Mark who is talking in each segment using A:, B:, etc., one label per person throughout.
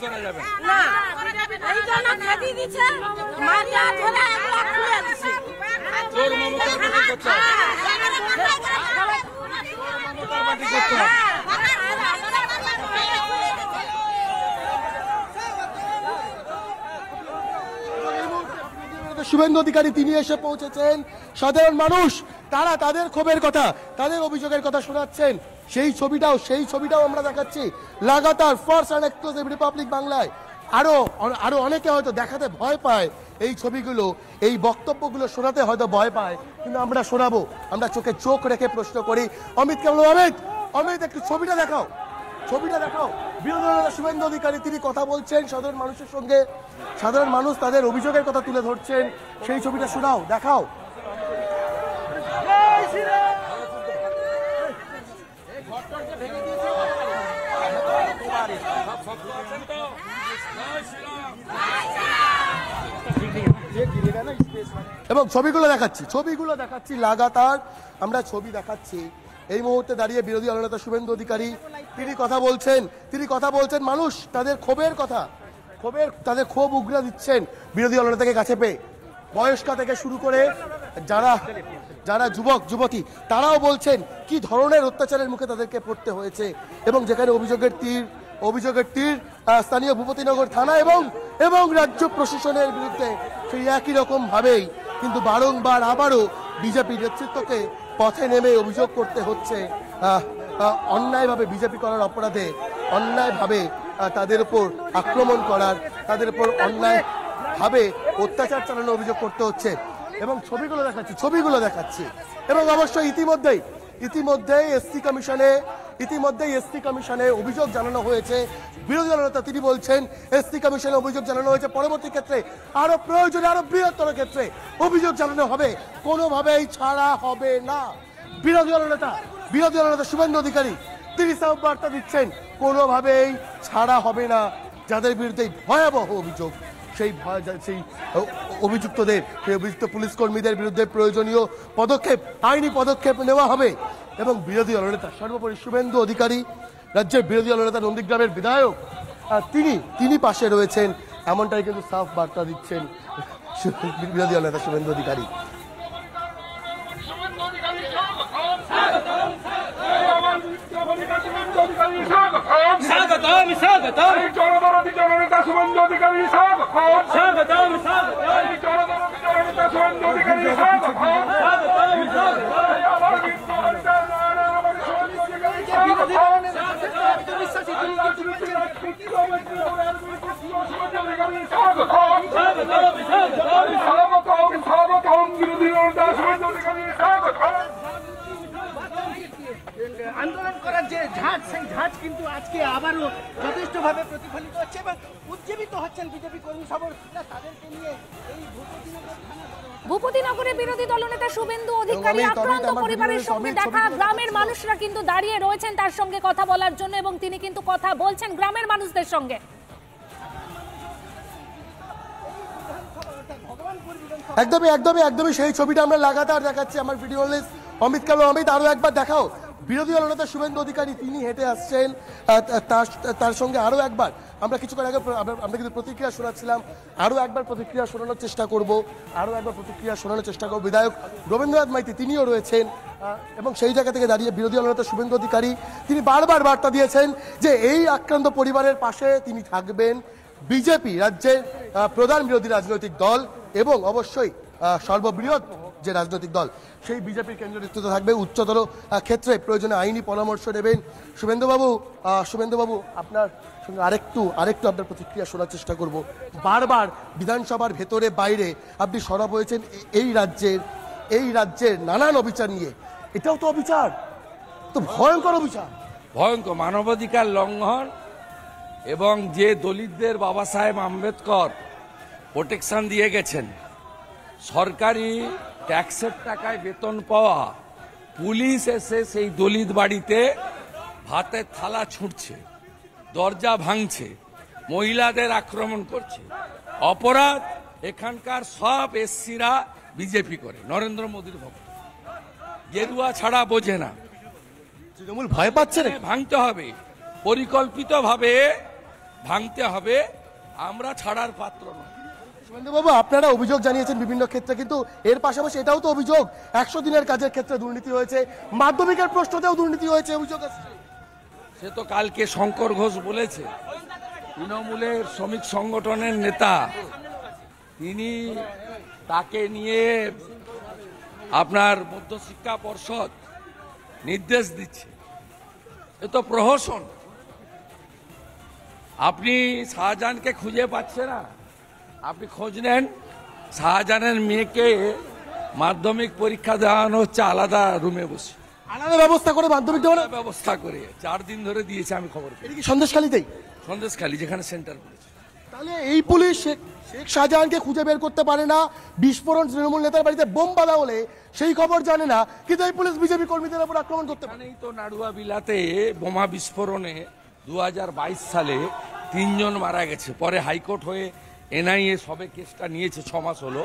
A: করা যাবে
B: না, এই জন্য খেদি দিচ্ছে, মারিয়া ধরে একলা খুলে দিচ্ছে।
A: চোর মমতার পার্টি করছে, মমতার পার্টি করছে।
C: শুভেন্দু অধিকারী তিনি এসে পৌঁছেছেন, সাধারণ মানুষ তারা তাদের ক্ষোভের কথা, তাদের অভিযোগের কথা শোনাচ্ছেন। সেই ছবিটাও আমরা দেখাচ্ছি লাগাতার ফার্স্ট অ্যান্ড এক্সক্লুসিভ রিপাবলিক বাংলায়। আরো অনেকে হয়তো দেখাতে ভয় পায় এই ছবিগুলো, এই বক্তব্যগুলো শোনাতে হয়তো ভয় পায়, কিন্তু আমরা শোনাবো। আমরা চোখে চোখ রেখে প্রশ্ন করি, অমিত কেমন? অমিত একটু ছবিটা দেখাও। বিরোধী দলনেতা শুভেন্দু অধিকারী তিনি কথা বলছেন সাধারণ মানুষের সঙ্গে, সাধারণ মানুষ তাদের অভিযোগের কথা তুলে ধরছেন। সেই ছবিটা শোনাও, দেখাও। এবং ছবিগুলো দেখাচ্ছি লাগাতার আমরা ছবি দেখাচ্ছি। এই মুহূর্তে দাঁড়িয়ে বিরোধী দলনেতা শুভেন্দু অধিকারী তিনি কথা বলছেন মানুষ তাদের তাদের ক্ষোভ উগরে দিচ্ছেন বিরোধী দলনেতাকে কাছে পেয়ে। বয়স্কা থেকে শুরু করে যারা যুবক যুবতী তারাও বলছেন কি ধরনের অত্যাচারের মুখে তাদেরকে পড়তে হয়েছে, এবং যেখানে অভিযোগের তীর স্থানীয় ভূপতিনগর থানা এবং রাজ্য প্রশাসনের বিরুদ্ধে, সেই একই রকম ভাবেই কিন্তু বারংবার আবারও বিজেপি নেতৃত্বকে পথে নেমে অভিযোগ করতে হচ্ছে অন্যায়ভাবে বিজেপি করার অপরাধে, অন্যায়ভাবে তাদের উপর আক্রমণ করার, তাদের উপর অন্যায়ভাবে অত্যাচার চালানোর অভিযোগ করতে হচ্ছে। এবং ছবিগুলো দেখাচ্ছি এবং অবশ্যই ইতিমধ্যেই এসসি কমিশনে অভিযোগ জানানো হয়েছে। বিরোধী দলনেতা তিনি বলছেন এসসি কমিশনে অভিযোগ জানানো হয়েছে, পরবর্তী ক্ষেত্রে আরো প্রয়োজনে আরো বৃহত্তর ক্ষেত্রে অভিযোগ জানানো হবে, কোনোভাবেই ছাড়া হবে না। বিরোধী দলনেতা শুভেন্দু অধিকারী তিনি সব বার্তা দিচ্ছেন, কোনোভাবেই ছাড়া হবে না। যাদের বিরুদ্ধে ভয়াবহ অভিযোগ, সেই অভিযুক্ত পুলিশ কর্মীদের বিরুদ্ধে প্রয়োজনীয় আইনি পদক্ষেপ নেওয়া হবে। এবং বিরোধী দলনেতা সর্বোপরি শুভেন্দু অধিকারী, রাজ্যের বিরোধী দলনেতা নন্দীগ্রামের বিধায়ক, তিনি পাশে রয়েছেন, এমনটাই কিন্তু সাফ বার্তা দিচ্ছেন বিরোধী দলনেতা শুভেন্দু অধিকারী।
D: আন্দোলন করার যে ঝাঁজ, সেই ঝাঁজ কিন্তু আজকে আবারও যথেষ্টভাবে প্রতিফলিত হচ্ছে এবং উজ্জীবিত হচ্ছেন বিজেপি কর্মী সমর্থকরা তাদেরকে নিয়ে। এই
E: ভূপতিনগরে বিরোধী দলনেতা শুভেন্দু অধিকারী আক্রান্ত পরিবারের সঙ্গে দেখা, গ্রামের মানুষরা কিন্তু দাঁড়িয়ে রয়েছেন তার সঙ্গে কথা বলার জন্য এবং তিনি কিন্তু কথা বলছেন গ্রামের মানুষদের সঙ্গে।
C: একদমই সেই ছবিটা আমরা লাগাতার দেখাচ্ছি। আমার ভিডিও লিস্ট অমিত আরো একবার দেখাও। বিরোধী দলনেতা শুভেন্দু অধিকারী তিনি হেঁটে আসছেন, তার সঙ্গে আরো একবার আমরা কিছুক্ষণ আগে আমরা কিন্তু প্রতিক্রিয়া শোনাচ্ছিলাম, আরো একবার প্রতিক্রিয়া শোনানোর চেষ্টা করব। বিধায়ক রবীন্দ্রনাথ মাইতি তিনিও রয়েছেন, এবং সেই জায়গা থেকে দাঁড়িয়ে বিরোধী দলনেতা শুভেন্দু অধিকারী তিনি বারবার বার্তা দিয়েছেন যে এই আক্রান্ত পরিবারের পাশে তিনি থাকবেন। বিজেপি রাজ্যের প্রধান বিরোধী রাজনৈতিক দল এবং অবশ্যই সর্ববৃহৎ যে রাজনৈতিক দল, সেই বিজেপির কেন্দ্রীয় নেতৃত্ব থাকবে, উচ্চতর ক্ষেত্রে প্রয়োজনে আইনি পরামর্শ নেবেন। শুভেন্দুবাবু আপনার সঙ্গে আরেকটু আপনার প্রতিক্রিয়া শোনার চেষ্টা করব। বারবার বিধানসভার ভেতরে বাইরে আপনি সরব হয়েছেন এই রাজ্যের নানান অবিচার নিয়ে। এটাও তো অবিচার, তো ভয়ঙ্কর
A: মানবাধিকার লঙ্ঘন। এবং যে দলিতদের বাবা সাহেব আম্বেদকর প্রোটেকশন দিয়ে গেছেন, সরকারি ট্যাক্সের টাকায় বেতন পাওয়া পুলিশ এসে সেই দলিত বাড়িতে ভাতের থালা ছুঁড়ছে, দরজা ভাঙছে, মহিলাদের আক্রমণ করছে। অপরাধ এখানকার সব এসসিরা বিজেপি করে, নরেন্দ্র মোদীর ভক্ত, গেরুয়া ছাড়া বোঝে না।
C: তৃণমূল ভয় পাচ্ছে,
A: ভাঙতে হবে পরিকল্পিতভাবে। ভাঙতে হবে, আমরা ছাড়ার পাত্র নয়।
C: শুভেন্দুবাবু, আপনারা অভিযোগ জানিয়েছেন বিভিন্ন ক্ষেত্রে, কিন্তু এর পাশাপাশি এটাও তো অভিযোগ 100 দিনের কাজের ক্ষেত্রে দুর্নীতি হয়েছে, মাধ্যমিকের প্রশ্নতেও দুর্নীতি হয়েছে, অভিযোগ আসছে।
A: সে তো কালকে শঙ্কর ঘোষ বলেছে, তৃণমূলের শ্রমিক সংগঠনের নেতা, তিনি তাকে নিয়ে আপনার মধ্যশিক্ষা পর্ষদ নির্দেশ দিচ্ছে। এ তো প্রহসন। আপনি শাহজাহানকে খুঁজে পাচ্ছে না, আপনি খোঁজ নেন, শাহজাহানের মেয়েকে মাধ্যমিক পরীক্ষা দেওয়ানো হচ্ছে আলাদা রুমে বসে,
C: আলাদা ব্যবস্থা করে মাধ্যমিক দেওয়া না?
A: ব্যবস্থা করে 4 দিন ধরে দিয়েছে, আমি খবর পেয়েছি।
C: এটা কি সন্দেশখালীতেই?
A: সন্দেশখালী, যেখানে সেন্টার করেছে।
C: তাহলে এই পুলিশ শেখ শাহজাহানকে খুঁজে বের করতে পারে না, বিস্ফোরণ তৃণমূল নেতার বাড়িতে বোম বাঁধা হলে সেই খবর জানে না, কিন্তু এই পুলিশ বিজেপি কর্মীদের উপর আক্রমণ করতে পারে।
A: এখানেই তো নাড়ুয়া বিলাতে বোমা বিস্ফোরণে 2022 সালে 3 জন মারা গেছে। পরে হাইকোর্ট হয়ে এনআইএ সবে কেসটা নিয়েছে, 6 মাস হলো,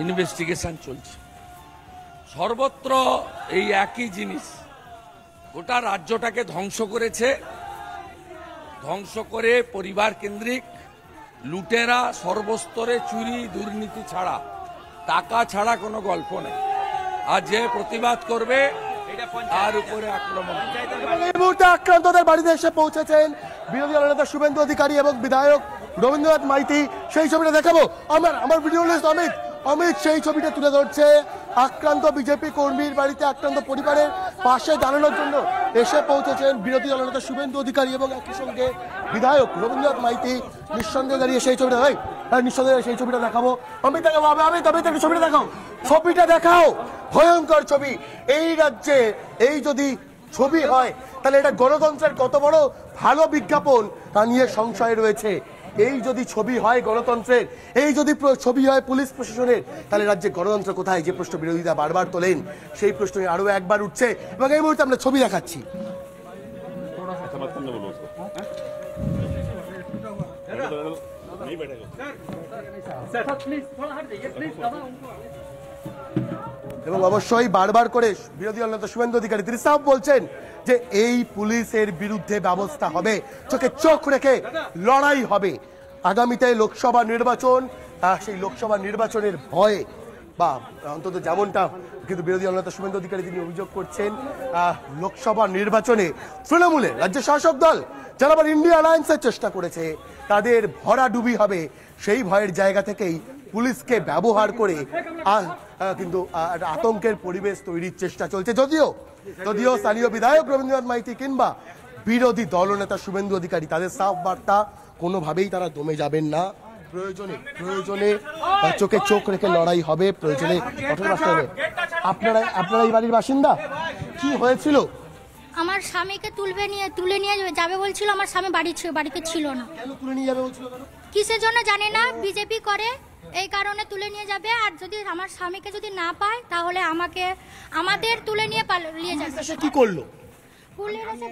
A: ইনভেস্টিগেশন চলছে। সর্বত্র এই একই জিনিস, গোটা রাজ্যটাকে ধ্বংস করেছে, ধ্বংস করে পরিবার কেন্দ্রিক লুটেরা, সর্বস্তরে চুরি দুর্নীতি ছাড়া, টাকা ছাড়া কোনো গল্প নেই। আর যে প্রতিবাদ করবে তার উপরে আক্রমণ।
C: এই মুহূর্তে আক্রান্তদের বাড়িতে এসে পৌঁছেছেন বিরোধী দলনেতা শুভেন্দু অধিকারী এবং বিধায়ক রবীন্দ্রনাথ মাইতি। সেই ছবিটা দেখাবো, আমার ভিডিও লিস্ট অমিত সেই ছবিটা তুলে ধরছে। আক্রান্ত বিজেপি কর্মীর বাড়িতে আক্রান্ত পরিবারের পাশে দাঁড়ানোর জন্য এসে পৌঁছেছেন বিরোধী দলনেতা শুভেন্দু অধিকারী এবং একই সঙ্গে বিধায়ক রবীন্দ্রনাথ মাইতি। নিঃসন্দেহে দাঁড়িয়ে সেই ছবিটা নিঃসন্দেহে সেই ছবিটা দেখাবো। অমিত দেখাবো, ছবিটা দেখাও, ছবিটা দেখাও। ভয়ঙ্কর ছবি। এই রাজ্যে এই যদি ছবি হয় তাহলে এটা গণতন্ত্রের কত বড় ভালো বিজ্ঞাপন তা নিয়ে সংশয় রয়েছে। এই যদি ছবি হয় গণতন্ত্রের, এই যদি ছবি হয় পুলিশ প্রশাসনের, তাহলে রাজ্যে গণতন্ত্র কোথায়? যে প্রশ্ন বিরোধীরা বারবার তোলেন, সেই প্রশ্ন আরো একবার উঠছে। এবং এই মুহূর্তে আমরা ছবি দেখাচ্ছি। এবং অবশ্যই বারবার করে বিরোধী দলনেতা শুভেন্দু অধিকারী তিনি সাফ বলছেন যে এই পুলিশের বিরুদ্ধে ব্যবস্থা হবে, চোখে চোখ রেখে লড়াই হবে। আগামীতে লোকসভা নির্বাচন, সেই লোকসভা নির্বাচনের ভয়ে বা অন্তত যেমনটা কিন্তু বিরোধী দলনেতা শুভেন্দু অধিকারী তিনি অভিযোগ করছেন, লোকসভা নির্বাচনে তৃণমূলের রাজ্য শাসক দল যারা আবার ইন্ডিয়া অ্যালায়েন্সের চেষ্টা করেছে তাদের ভরাডুবি হবে। সেই ভয়ের জায়গা থেকেই পুলিশকে ব্যবহার করে কিন্তু আতঙ্কের পরিবেশ তৈরির চেষ্টা চলছে। যদিও স্থানীয় বিধায়ক রবীন্দ্রনাথ মাইতি কিংবা বিরোধী দলনেতা শুভেন্দু অধিকারী তাদের সাফ বার্তা, কোনোভাবেই তারা দমে যাবেন না। প্রয়োজনে চোখে চোখ রেখে লড়াই হবে, প্রয়োজনে কঠোর রাখতে হবে। আপনারা এই বাড়ির বাসিন্দা, কি হয়েছিল?
F: আমার স্বামীকে তুলে নিয়ে যাবে বলছিল, আমার স্বামী বাড়িতে ছিল না।
C: কেন তুলে নিয়ে যাবে বলছিল?
F: কিসের জন্য জানি না, বিজেপি করে এই কারণে তুলে নিয়ে যাবে। আর যদি আমার স্বামীকে যদি না পায় তাহলে আমাদের তুলে নিয়ে পালিয়ে যাবে।
C: সে কি করলো?
F: পুলিশ এসে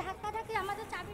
F: ধাক্কা ধাক্কি আমাদের চাবি